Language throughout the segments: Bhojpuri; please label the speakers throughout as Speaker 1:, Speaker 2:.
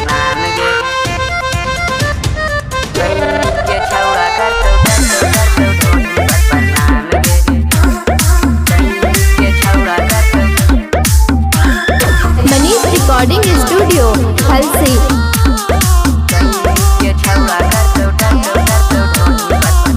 Speaker 1: नाम गे के छौड़ा करतो ढोली पर नाम गे के छौड़ा करतो।
Speaker 2: मनीष रिकॉर्डिंग स्टूडियो हलसी।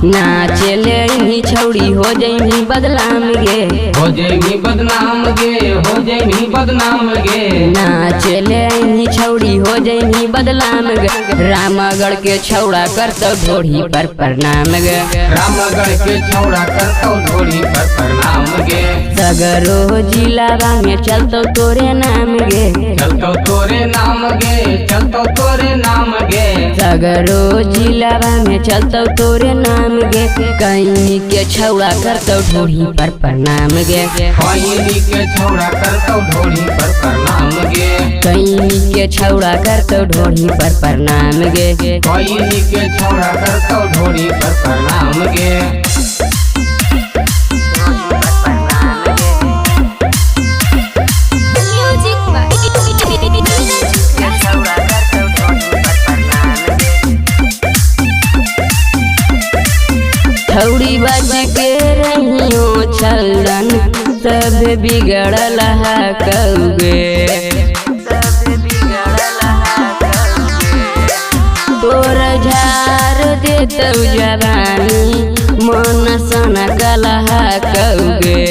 Speaker 1: नाचले ही छौड़ी हो जइनी बदनाम गे,
Speaker 3: हो जइनी बदनाम गे, हो जइनी बदनाम गे।
Speaker 1: नाचले ही छौड़ी हो जइनी बदनाम गे। रामगढ़ के छौड़ा करतो ढोली पर प्रणाम गे,
Speaker 3: रामगढ़ के छौड़ा करतो ढोली पर प्रणाम गे।
Speaker 1: सगरो जिलावा में चलतो तोरे नाम गे,
Speaker 3: चलतो तोरे नाम गे, चलतो तोरे नाम गे।
Speaker 1: सगरो जिलावा में चलतो तोरे नाम गे। कहीं के छौड़ा करतो ढोली पर प्रणाम गे,
Speaker 3: कहीं के छौड़ा करतो ढोली पर प्रणाम गे।
Speaker 1: कहीं के छौड़ा करतो ढोली पर प्रणाम गे,
Speaker 3: कहीं के छौड़ा करतो ढोली पर प्रणाम गे।
Speaker 1: छौड़ी बज के रहियो छलन सब बिगड़ल है कौगे। तोर झार देतौ जवानी मन सन कलहा कौगे।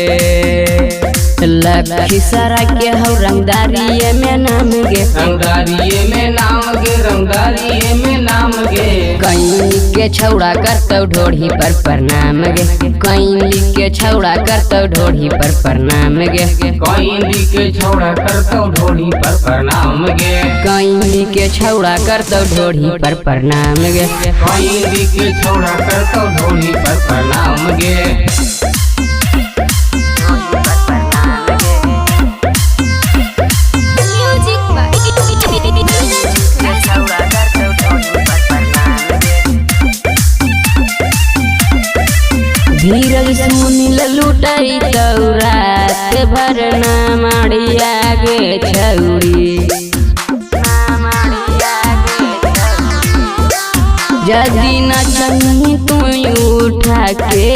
Speaker 1: लखी सरा के हौ रंगदारिये में नाम गे,
Speaker 3: रंगदारिये में नाम गे, रंगदारिये में नाम गे।
Speaker 1: कहीं के छौड़ा करतो ढोली पर प्रणाम गे, कहीं के छौड़ा करतो ढोली पर प्रणाम गे,
Speaker 3: कहीं के छौड़ा करतो ढोली पर प्रणाम गे।
Speaker 1: कहीं के छौड़ा करतो ढोली पर प्रणाम गे,
Speaker 3: कहीं के छौड़ा करतो ढोली पर प्रणाम गे।
Speaker 1: धीरज सुनिल लुटाई तो रात भर ना माड़िया गे छौड़ी। जदी न चन्ही तू उठा के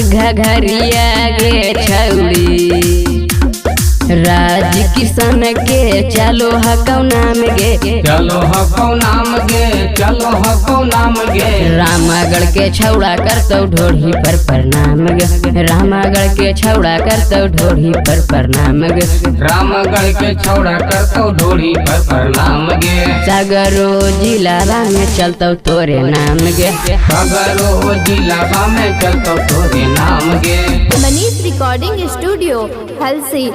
Speaker 1: घघरिया गे छौड़ी। राज किशन के चलो हकौ नाम गे,
Speaker 3: चलो हकौ नाम गे, चलो हकौ नाम गे।
Speaker 1: रामगढ़ के छौड़ा करतो ढोली पर प्रणाम गे, रामगढ़ के छौड़ा करतो ढोली पर प्रणाम गे,
Speaker 3: रामगढ़ के छौड़ा करतो ढोली पर प्रणाम गे।
Speaker 1: सगरो जिलावा में चलतो तोरे नाम गे,
Speaker 3: सगरो जिलावा में चलतो तोरे नाम गे।
Speaker 2: Manish recording studio Halsi.